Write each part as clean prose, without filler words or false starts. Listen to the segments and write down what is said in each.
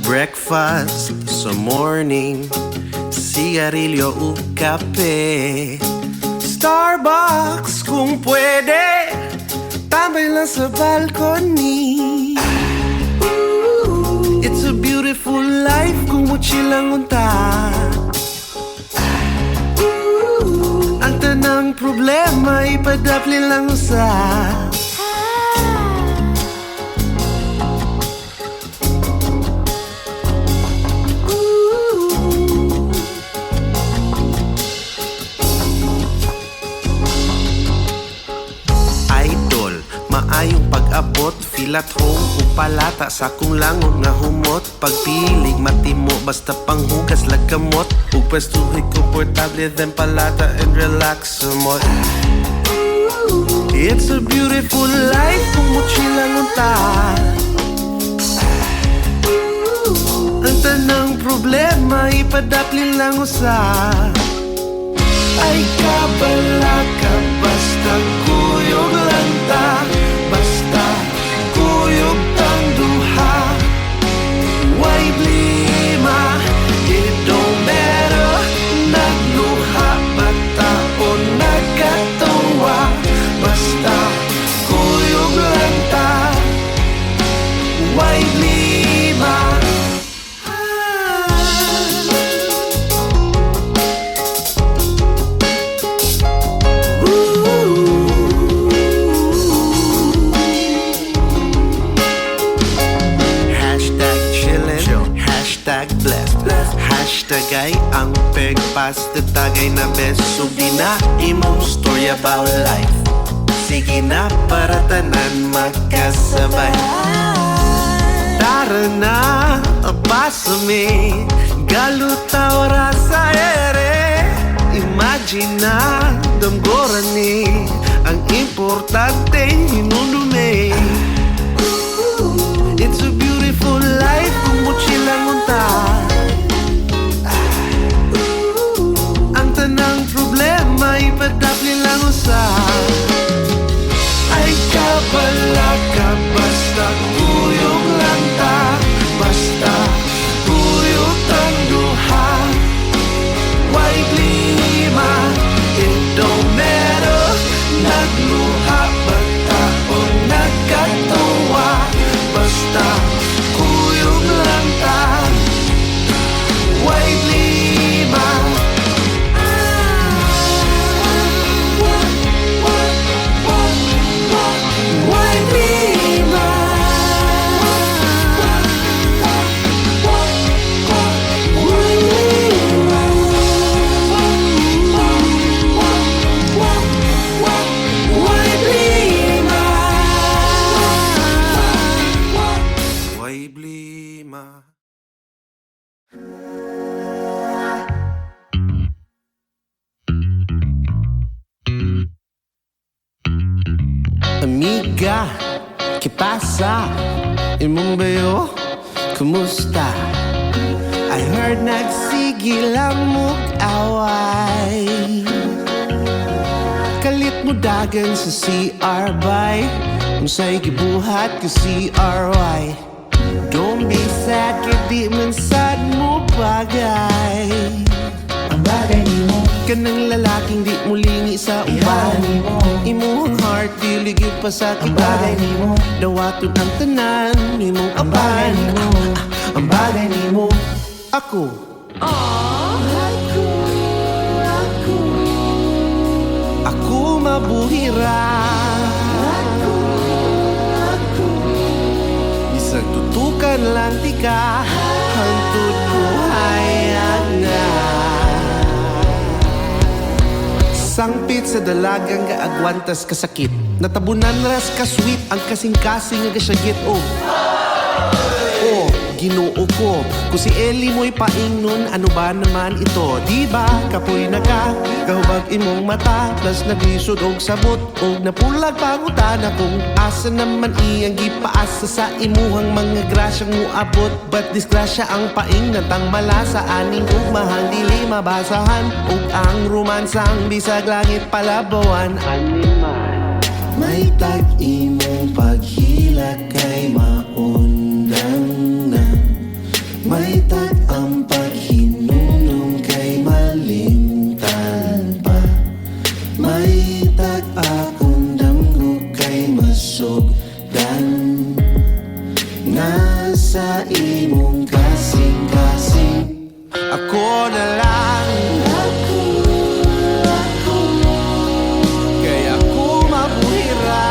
Breakfast sa morning, sigarilyo o kape. Starbucks kung pwede, tambay lang sa balcony. It's a beautiful life kung chill lang unta. Ang tanang problema ipadapli lang sa maayong pag-abot, feel at home upalata sa kung langon nga humot. Pagpilig matimo basta panghugas lagkamot. Ug pwestuhi komportable then palata and relax somot. It's a beautiful life kung chill lang unta. Ang tanang problema ipadapli lang usa. Ay kabala ka basta kuyog lang ta. Basta kuyog tang duha. Why blima? It don't matter. Nagluha bata o nagkatawa. Basta kuyog lang ta. Why blima? Hashtag ay ang pagpasta tagay na best. So di na imong story about life. Sige na para tanan magkasabay. Tara na, pasame. Galuta ora sa ere. Imagine na, damgoran ni. Ang importante, hinundume. It's a beautiful life kung chill lang unta. Ang problema ipadapli lang usa. Ay kabala ka basta kuyog lang ta. Basta kuyog tang duha. Why blima? It don't matter. Nagluha bata o nagkatawa. Basta kuyog lang ta. Why blima? Amiga, ¿qué pasa? Imong bayo, kumusta? I heard nagsigil ang mug-away. Kalit mo dagan sa CR by unsay gibuhat ka CRY. Don't be sad, kadi man sad mo bagay. Ang bagay ni mo kanang lalaking di mulingi sa uban. Imong heart dili gyud pa sa kita. Ang bagay nimo dawaton ang tanan nimong apan. Ang bagay nimo ako. Ako mabuhira. Bisag tutukan lang tika hangtod buhay nga. Sangpit sa dalagang gaagwantas kasakit. Natabunan ras ka sweet ang kasing-kasing nga gasyagit. Oh, Ginoo ko. Kung si Eli mo'y paingnon, ano ba naman ito? Diba, kapoy na ka, kahubag imong mata, plus naglisod og sabot, og napulag pangutana kung asa naman iyang gipaasa sa imuhang mga grasyang muabot. But disgrasya ang paingnan tang malasa, aning ug mahal dili mabasahan, ug ang romansang bisag langit palabawan. May tag-imong paghila kay maundang na, may tag-ang paghinunong kay malimtan pa, may tag-akong damgo kay masugdan. Nasa imong kasing-kasing ako na lang. Kaya ako mabuhira,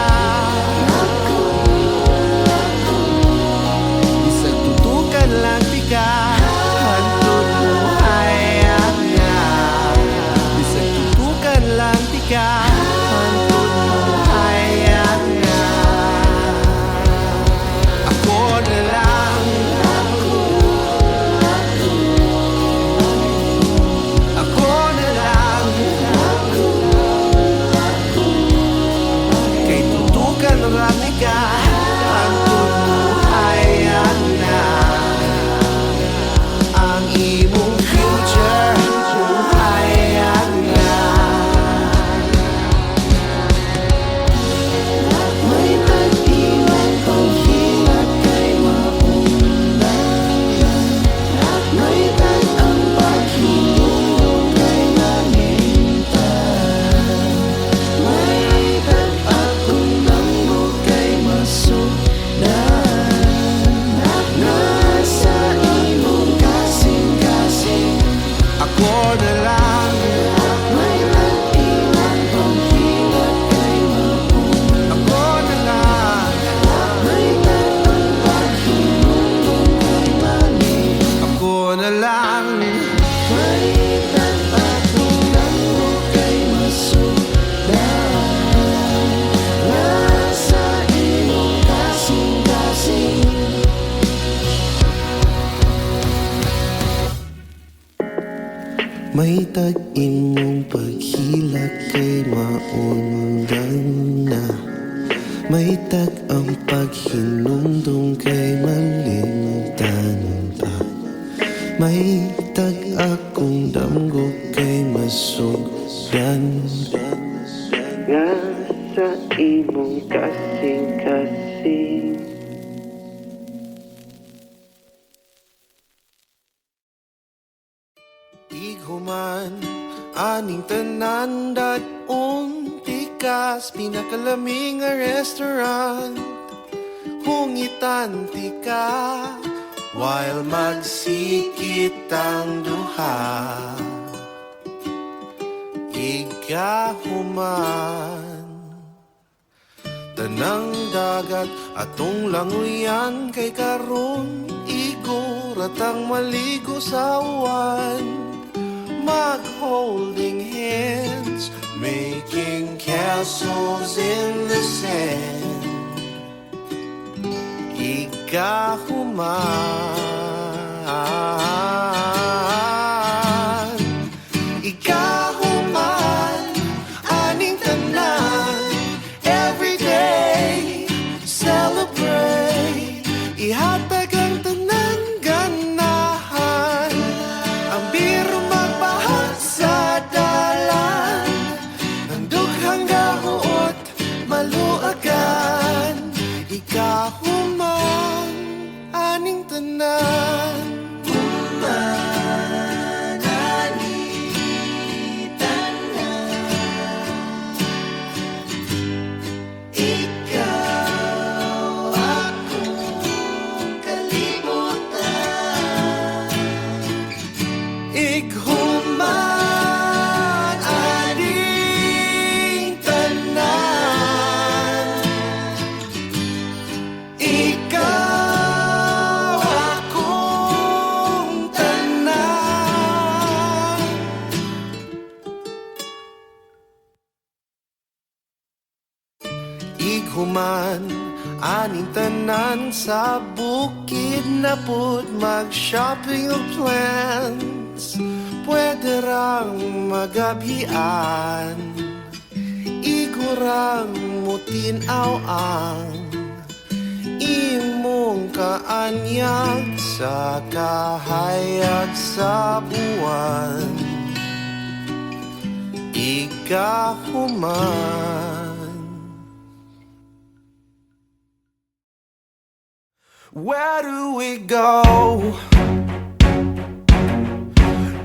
isang tutukan lang tika, hantod buhay nga. Isang tutukan lang tika, hantod buhay nga. Ako na lang. Ako na lang. Kay tutukan lang tika, hantod buhay na. Ang imong future, buhay na. May tag-iwan panghilat kay maundang, may tag-ang paghilong kay namintan, may tag-akong damgo kay masugdan. Nasa imong kasing-kasing ako na lang. May tag-iwan panghilat kay maundang, ako na lang. May tag-ang paghilong kay mamintan, ako na lang. May tag-akong damgo kay masugdan. Nasa imong kasing-kasing may tag-imong paghilak kay maundang na, may tag-ang paghinumdum kay malimtan pa, may tag-akong damgo kay masugdan. Nga sa imong kasing-kasing Ighuman, aning tanan dat-on tikas, pinakalaming nga restaurant. Hungitan tika, while magsikit ang duha. Igahuman, tanang dagat atong languyan, kay karon iguratang maligo sa uwan. Mag-holding hands, making castles in the sand. Igahuman, igahuman, aning tanan. Every day, celebrate. Ihatag ang tanan ganahan. Ang biro magbahag sa dalan. Ang dughang gahuot, maluagan. Ikahuman, aning tanan. Human, aning tanan. Ikaw akong kalibutan. Ighuman, aning tanan. Ikaw akong tanan. Ighuman, aning tanan sa bukid na pud mag-shopping o plans. Pwede rang magabhian, igurang mutinaw ang imong kaanyag sa kahayag sa buwan. Ikahuman. Where do we go?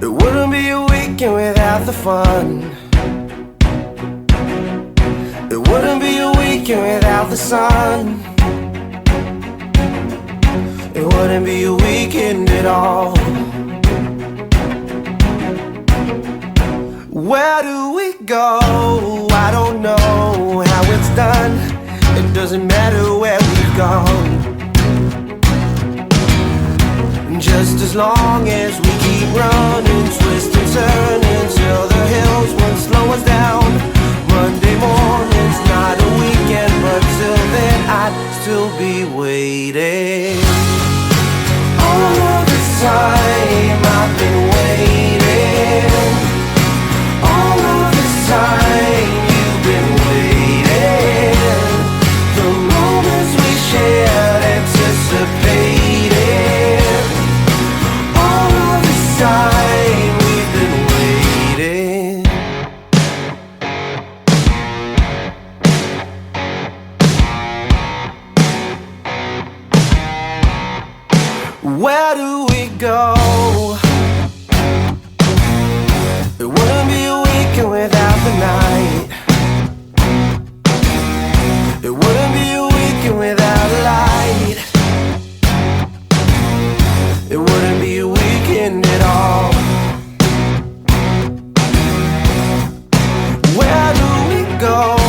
It wouldn't be a weekend without the fun. It wouldn't be a weekend without the sun. It wouldn't be a weekend at all. Where do we go? I don't know how it's done. It doesn't matter where we've gone, just as long as we keep running, twist and turn until the hills won't slow us down. Monday morning's not a weekend, but till then I'd still be waiting. All of this time I've been waiting. All of this time you've been waiting. The moments we shared, anticipated. All of this time we've been waiting. Where do we go? It wouldn't be a weekend without the night. It wouldn't be a weekend without a light. It wouldn't be a weekend at all. Where do we go?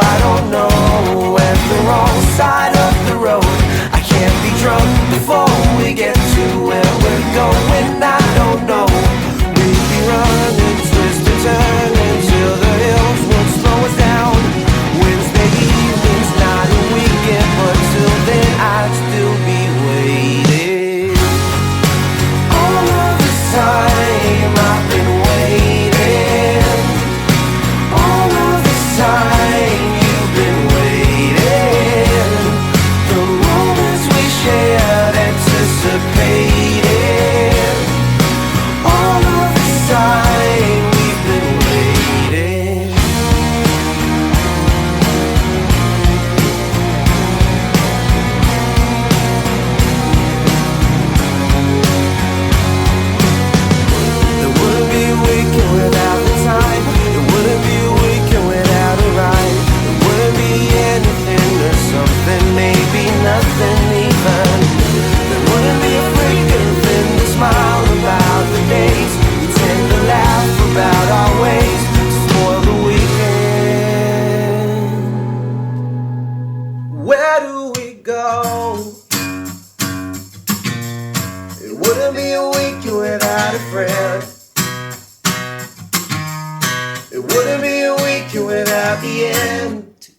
I don't know. At the wrong side of the road. I can't be drunk before we get to where we're going. I don't know. We'll be running, twist and turn until the hills won't slow us down. Wednesday evening's not a weekend, but till then I'd still be waiting. All of this time I've been waiting. All of this time you've been waiting. The moments we shared, anticipated. All of this time we've been waiting. It wouldn't be a weekend without the time. It wouldn't be a weekend without a ride. It wouldn't be anything or something, maybe nothing even. There wouldn't be a freaking thing to smile about the days we tend to laugh about our ways to spoil the weekend. Where do we go? It wouldn't be a weekend without a friend. It wouldn't be a weekend without the end.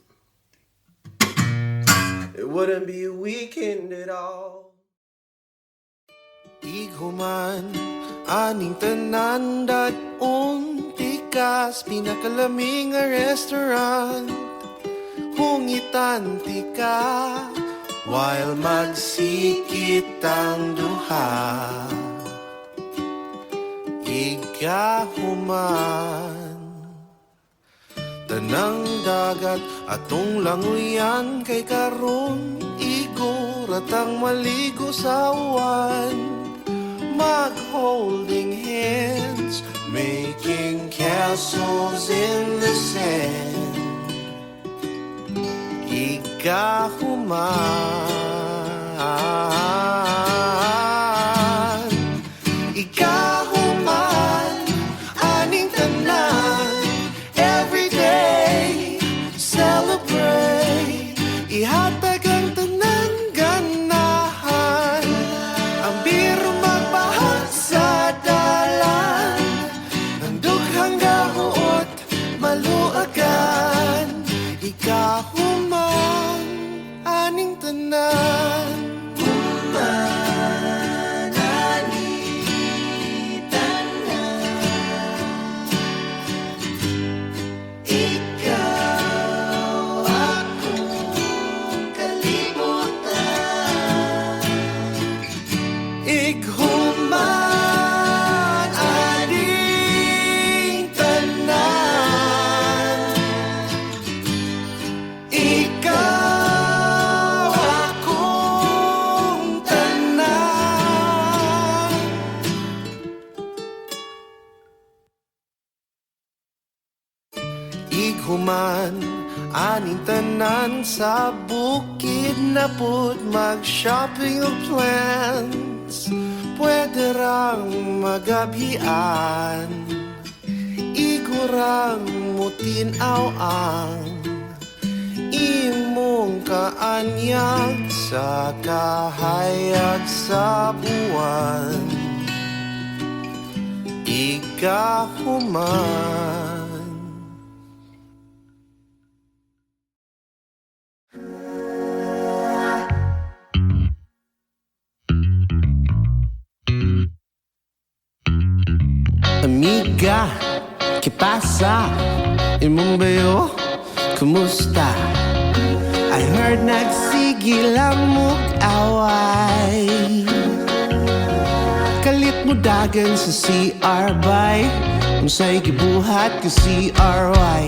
It wouldn't be a weekend at all. Iguman, aning tanan dat untikas, pinakalaming nga restaurant. Hungitan ti ka, while magsikit ang duha. Igahuman, tanang dagat atong languyan kay karon iguratang maligo sa uwan. Mag-holding hands, making castles in the sand. Ikahuman, ikahuman, aning tanan. Every day, celebrate. Ihatag ang tanan ganahan. Ang biro magbahag sa dalan. Ang dughang gahuot, maluagan. Ikahuman, aning tanan. human aning tanan sa bukid na pud mag-shopping o plans. Pwede rang magabhian, igurang mutinaw ang imong kaanyag sa kahayag sa buwan. Ikahuman. Amiga, ¿qué pasa? Imong bayo, kumusta? I heard nagsigil ang mug-away. Kalit mo dagan sa CR bay, unsay gibuhat ka CRY.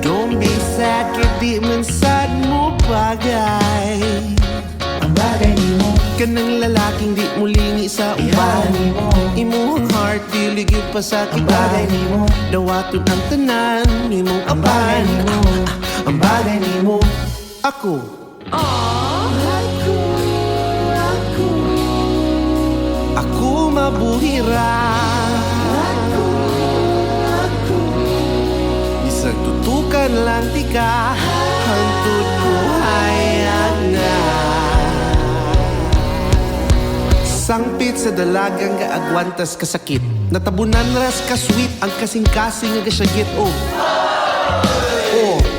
Don't be sad, kaya man sad mo bagay. Ang bagay ni mo, kanang lalaking di mo lingi sa uban. Imong heart, diligid pa sa kita. Ang bagay ni mo, dawaton ang tanan. Imong apan, ang bagay ni mo. Ako, ako mabuhira. Bisag tutukan lang tika, hantod buhay na. Sangpit sa dalagang gaagwantas kasakit, natabunan ras kasweet ang kasing-kasing nga gasyagit.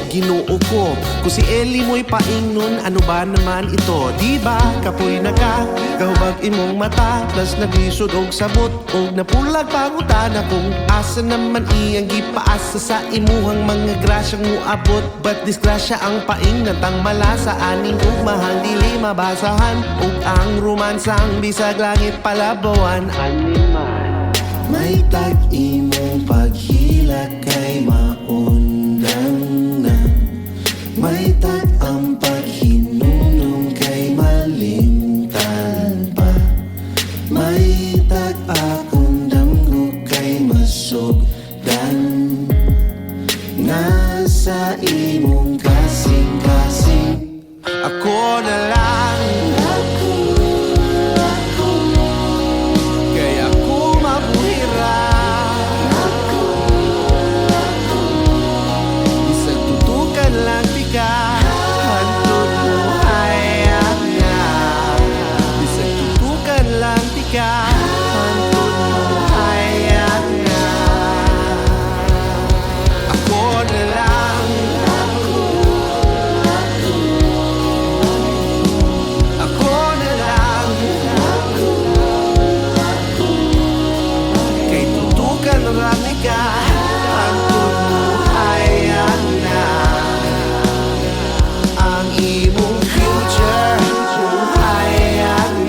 Ginoo ko, kung si Eli mo'y paingnon, ano ba naman ito? Diba, kapoy na ka, gawag imong mata, plus naglisod og sabot, og napulag pangutana kung asa naman iyang gipaasa sa imuhang mga grasyang muabot. But disgrasya ang paingnan tang malasa, aning ug mahal dili mabasahan, ug ang romansang bisag langit palabawan. Animal, may tag-imong paghila kay maundang na, may tag ang paghinunong kay malimtan pa, may tag akong damgo kay masugdan. Nasa imong kasing-kasing, ako na lang. Kaya ako mabuhira. Bisag tutukan lang tika, hantod buhay nga. Bisag tutukan lang tika, hantod buhay nga. Ako na lang. Ako na lang. Kay tutukan lang tika, hantod buhay na. Ang imong future, buhay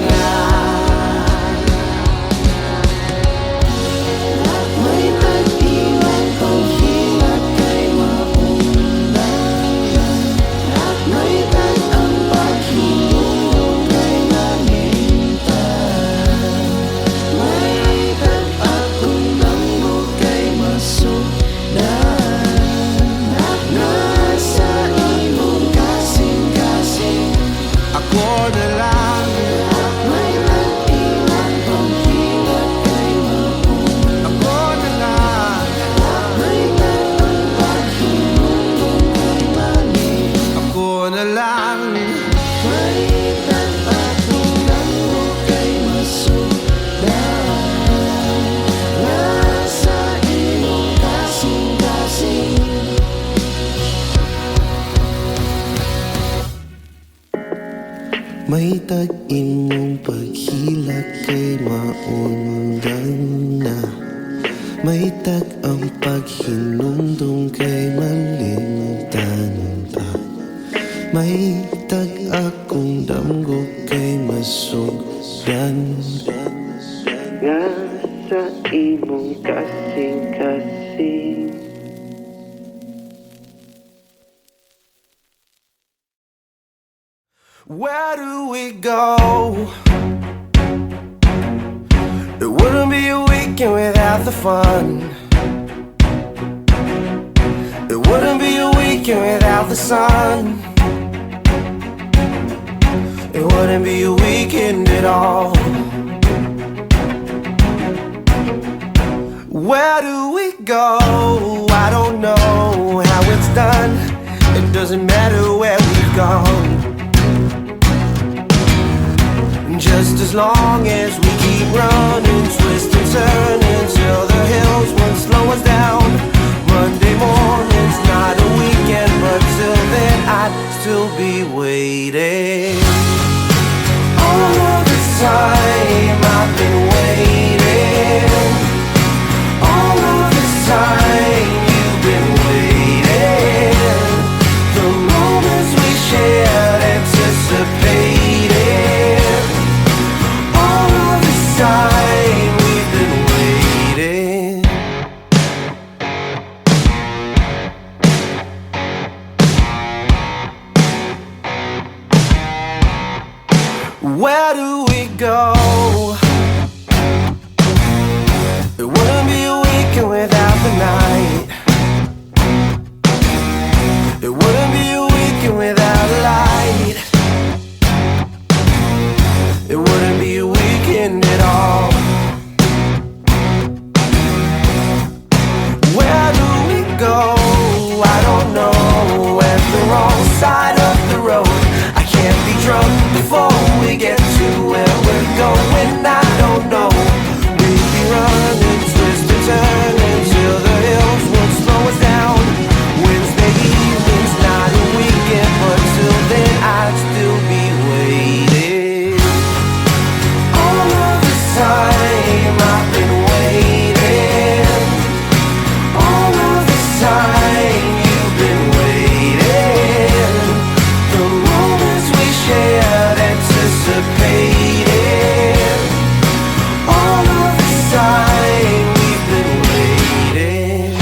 na. May tag-iwan panghilat kay maundan. May tag ang paghilong kay namintan. May tag akong damgo kay masugdan. Nasa imong kasing-kasing, ako na lang. May tag-iwan panghilat kay maundan. Ako na lang. May tag ang paghilong kay mamintan. Ako na lang. May tag akong damgo kay masugdan. Nasa imong kasing-kasing. May tag-imong paghilak kay maundan na, may tag ang paghinumdum kay malimtan pa, may tag akong damgo kay masugdan. Nga sa imong kasing-kasing. Where do we go? It wouldn't be a weekend without the fun. It wouldn't be weekend without the sun. It wouldn't be a weekend at all. Where do we go? I don't know how it's done. It doesn't matter where we've gone, just as long as we keep running, twist and turn until the hills won't slow us down. Monday morning's not a weekend, but till then I'd still be waiting. All of this time I've been waiting. All of this time you've been waiting. The moments we shared, anticipated. All of this time we've been waiting. Where do we go? It wouldn't be a weekend without the night. It wouldn't be a weekend without a light. It wouldn't be a weekend at all. Where do we go? I don't know. At the wrong side of the road. I can't be drunk before we get to where we're going. I don't know. We'll be running, twist and turn until the hills won't slow us down. Wednesday evening's not a weekend, but till then I'd still be waiting. All of this time I've been waiting. All of this time you've been waiting. The moments we shared, anticipated. All of this time we've been waiting.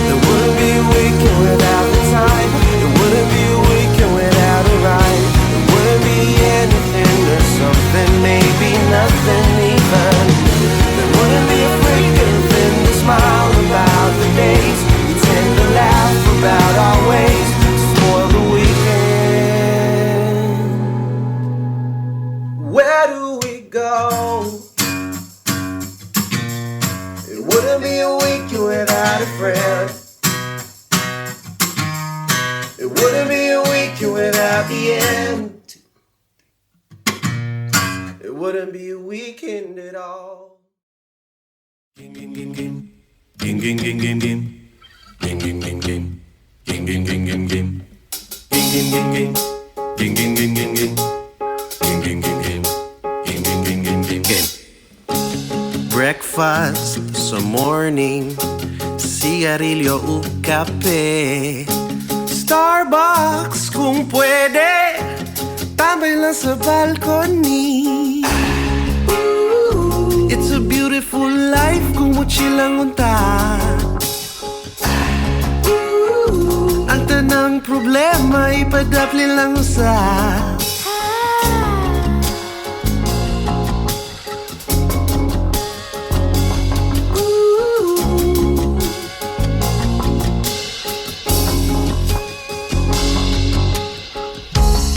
It wouldn't be a weekend without the time. It wouldn't be a weekend without a ride. It wouldn't be anything or something, maybe nothing even. There wouldn't be a freaking thing to smile about the days. We tend to laugh about our ways to spoil the weekend. Where do we go? It wouldn't be a weekend without a friend. It wouldn't be a weekend without the end. It wouldn't be a weekend at all. Game, game, game, game. Game, game, game, game, game. Game, game, game, game. Game, game, game, game, game. Game, game, game, game. Game, game, game, game, game. Game, game, game, game. Game, game, game, game, game, game. Breakfast sa morning, sigarilyo o kape. Starbucks kung pwede, tambay lang sa balcony. It's a beautiful life kung mochil lang unta. Ang tanang problema ipadapli lang sa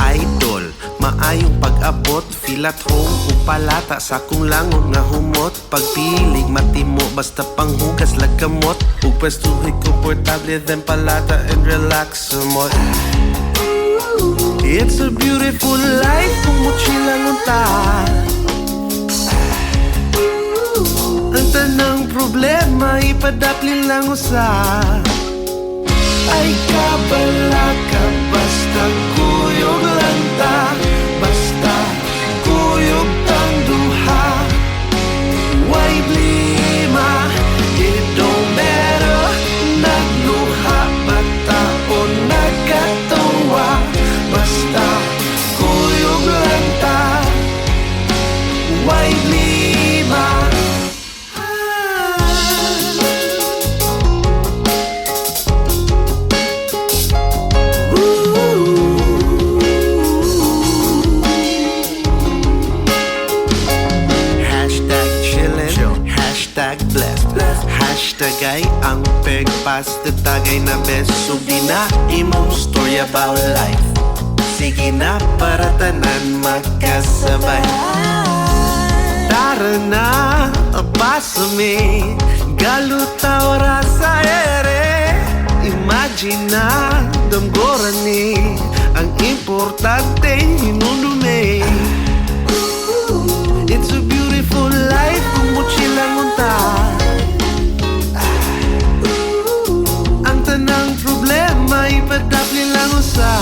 idol, maayong pag-abot, feel at home ug palata sa kung langon nga humot. Pagpilig matimo basta panghugas lagkamot ug pwestuhi komportable then palata and relax somot. It's a beautiful life kung mochil lang unta. Ang tanang problema ipadapli lang usa. Ay kabala ka basta kuyog lang ta. Basta kuyog tang duha. Why blima? It don't matter. Nagluha bata o nagkatawa. Basta kuyog lang ta. Why blima? bagay na best. So di na imong story about life. Sige na para tanan magkasabay. Tara na, pasame, galutaw ra sa ere. Imagine na, damgoran ni, ang importante hinunume. It's a beautiful life kung mochilang unta. Ang tanang problema ipadapli lang usa.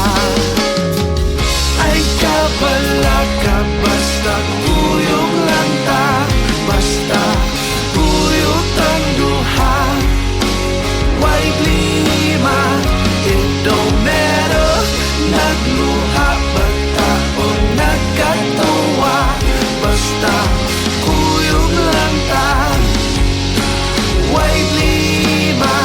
Ay kabala ka, basta kuyog lang ta. Basta kuyog ang duha. Why blima? It don't matter. Nagluha ba o nagkatawa? Basta kuyog lang ta. Why blima?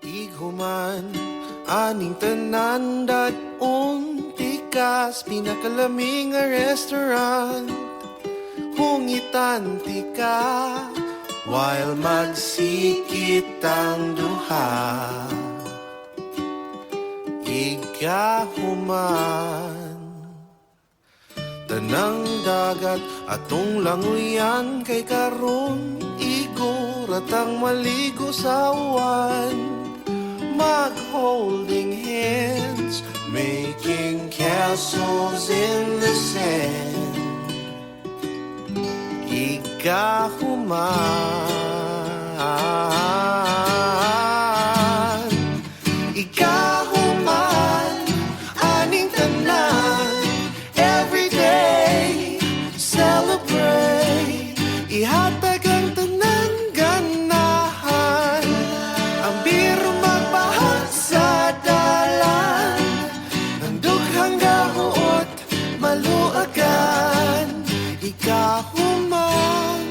Ighuman, aning tanan dat untikas, pinakalaming nga restaurant. Hungitan ti ka, while magsikit ang duha. Igahuman, tanang dagat atong languyan kay karon iguratang maligo sa uwan. Mag-holding hands, making castles in the sand. Igahuman, igahuman, aning tanan. Every day, celebrate. Ihatag ang tanan ganahan. Ang biro magbahag sa dalan. Ang dughang gahuot, maluagan. Ikahuman,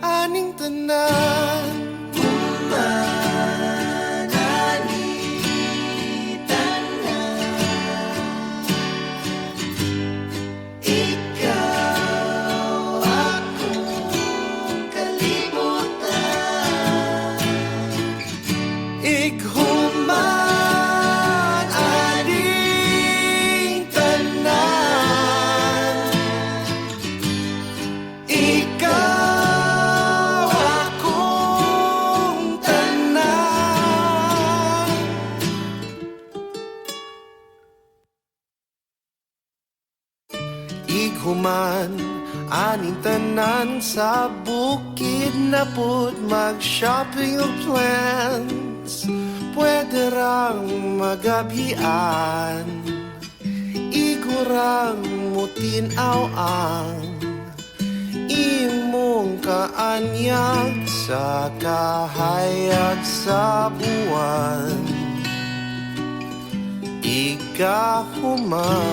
aning tanan. Human, aning tanan. Ikaw akong kalibutan. Ighuman, aning tanan. Ikaw akong tanan. Ighuman, aning tanan sa bukid na pud mag-shopping o plans. Pwede rang magabhian, igurang mutinaw ang imong kaanyag sa kahayag sa buwan. Igahuman.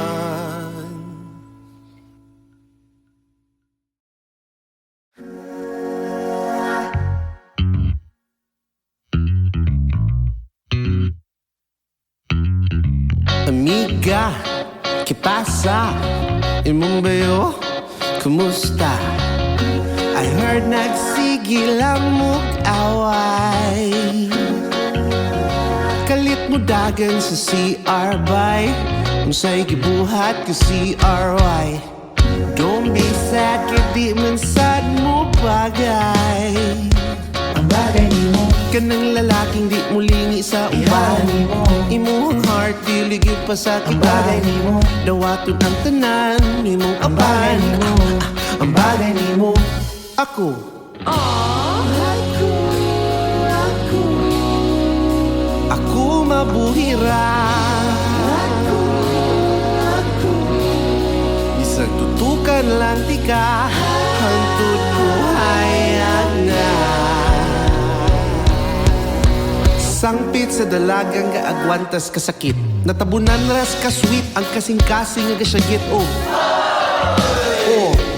Amiga, ¿qué pasa? Imong bayo, kumusta? I heard nagsigil ang mug-away. Kalit mo dagan sa CR by unsay gibuhat ka CRY. Don't be sad, kaya man sad mo bagay. Ang bagay ni mo, kanang lalaking di mo lingi sa uban. Imong heart, diligid pa sa kita. Ang bagay ni mo, dawaton ang tanan. Imong apan, ang bagay ni mo. Ako, ako mabuhira. Bisag tutukan lang tika, hantod buhay na. Sangpit sa sa dalagang gaagwantas kasakit. Natabunan ras ka sweet ang kasing-kasing nga gasyagit. Oh,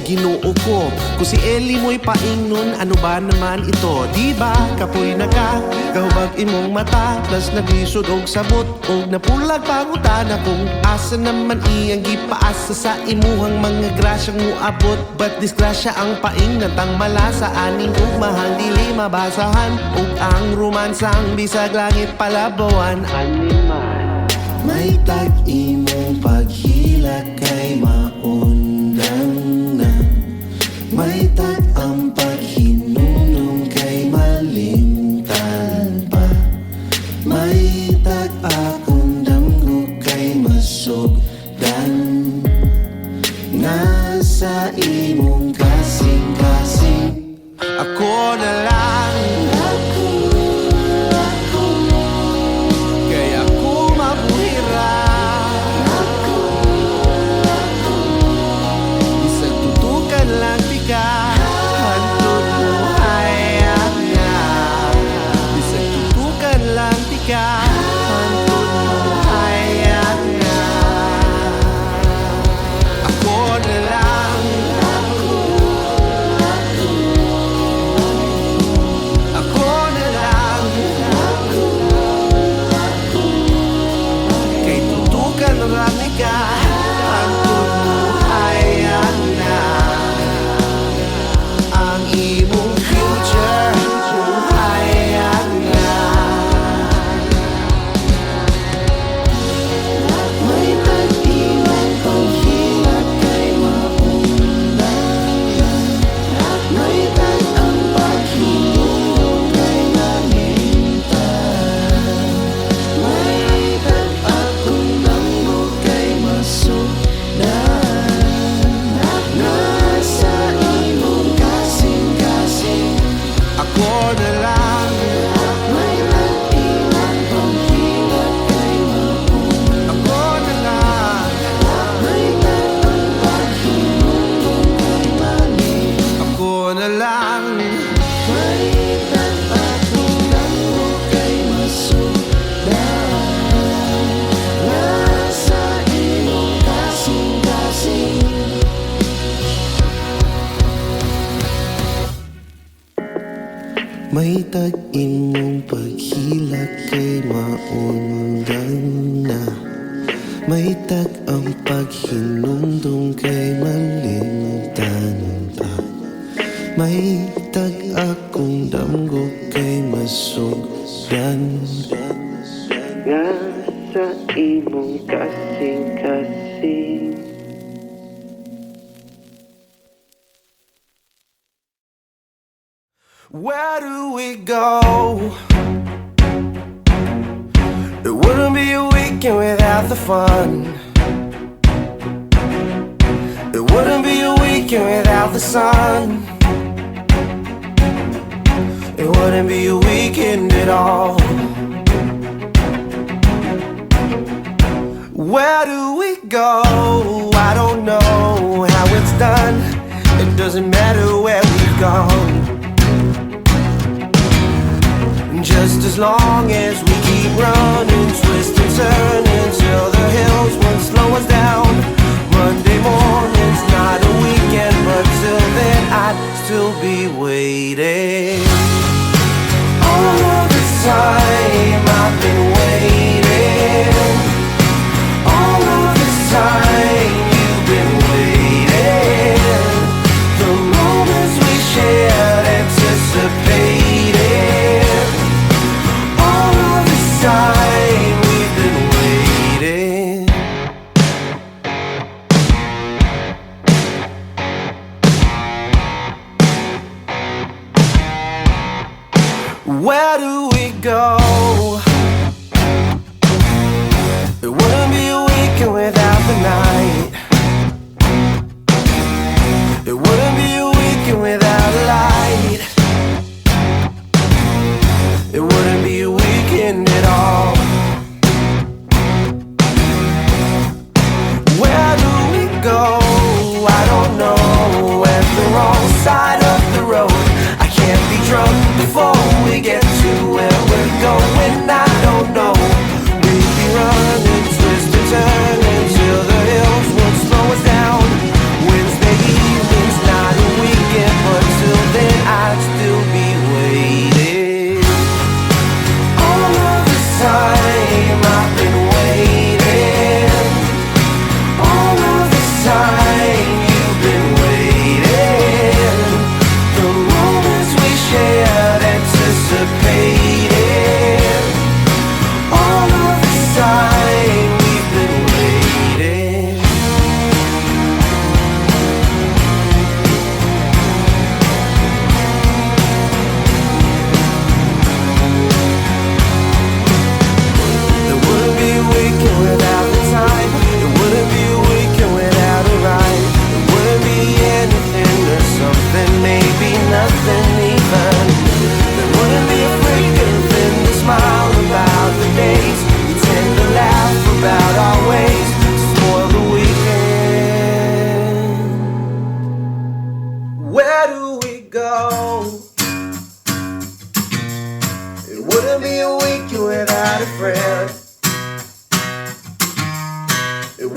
Ginoo ko, kung si Eli mo'y paingnon, ano ba naman ito? Diba, kapoy na ka, kahubag imong mata, plus naglisod og sabot, og napulag pangutana kung asa naman iyang gipaasa sa imuhang mga grasyang muabot. But disgrasya ang paingnan tang malasa, aning ug mahal dili mabasahan, ug ang romansang bisag langit palabawan. Animal, may tag-imong paghila kay maundang na, may tag ang paghinunong kay malimtan pa, may tag akong damgo kay masugdan. Nasa imong kasing-kasing ako na lang, kaya ako mabuhira. Isang tutukan lang tika, hantod buhay nga. Isang tutukan lang tika, hantod buhay nga. Ako na lang, ako na lang, kay tutukan lang tika, hantod buhay na. Ang imong future, buhay na. May tag-iwan panghilat kay maundan, may tag ang paghilong kay namintan, may tag akong damgo kay masugdan. Nasa imong kasing-kasing ako na lang, may tag-iwan panghilat kay maundan. Ako na lang, may tag ang paghilong kay malimtan. Ako na lang, may tag akong damgo kay masugdan. Nasa imong kasing-kasing may tag-imong paghilak kay maundan na, may tag ang paghinumdum kay malimtan pa, may tag akong damgo kay masugdan. Nga sa imong kasing-kasing where do we go? It wouldn't be a weekend without the fun. It wouldn't be a weekend without the sun. It wouldn't be a weekend at all. Where do we go? I don't know how it's done. It doesn't matter where we've gone, just as long as we keep running, twist and turn until the hills won't slow us down. Monday morning's not a weekend, but till then I'd still be waiting. All this time I've been waiting. All this time you've been waiting. The moments we shared, anticipated. All this time we've been waiting. Where do we go? It wouldn't be a weekend without the night. It wouldn't be a weekend without a light. It wouldn't be a weekend at all. Where do we go? I don't know. At the wrong side of the road. I can't be drunk before we get to where we're going.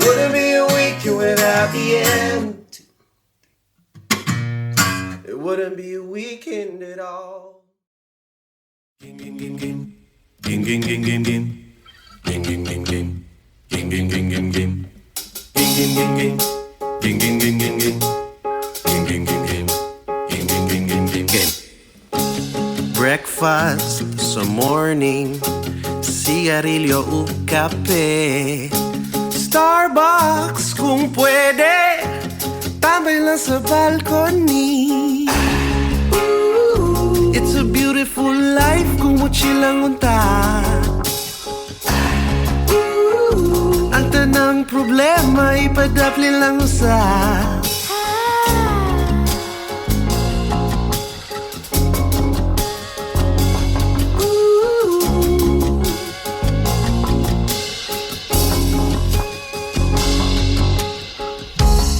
wouldn't be a weekend without the end. It wouldn't be a weekend at all. Ging ging ging ging. Ging ging ging ging ging. Ging ging ging ging. Ging ging ging ging ging. Ging ging ging ging. Ging ging ging ging ging. Ging ging ging ging. Ging ging ging ging ging ging. Breakfast sa morning, sigarilyo o kape. Starbucks kung pwede, tambay lang sa balcony. It's a beautiful life kung mochilang unta. Ang tanang problema ipadapli lang sa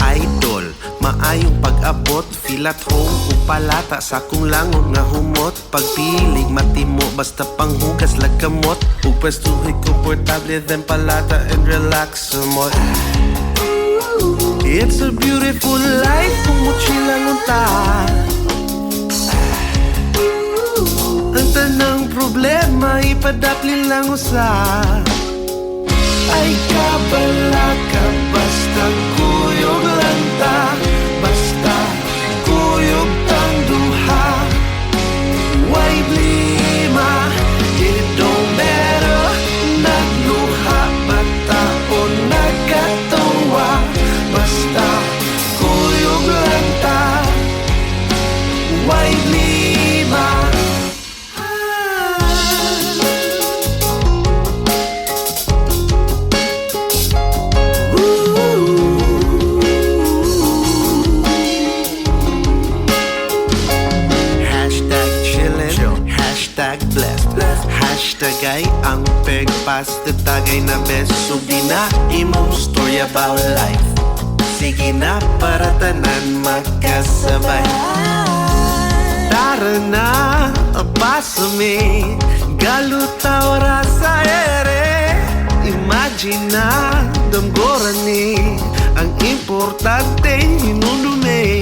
idol, maayong pag-abot, feel at home upalata sa kung langon nga humot. Pagpilig matimo basta panghugas lagkamot. Ug pwestuhi komportable then palata and relax somot. It's a beautiful life kung mochilang unta. Ang tanang problema ipadapli lang usa. Ay kabala ka basta kuyog lang ta. Basta kuyog tang duha. Why blima? It don't matter. Nagluha bata o nagkatawa. Basta kuyog lang ta. Why blima? Hashtag blessed. Hashtag ay ang pagpasta tagay na best. So di na imong story about life. Sige na para tanan magkasabay. Tara na, abasame. Galuta ora sa ere. Imagine na, damgoran ni. Ang importante, hinundume.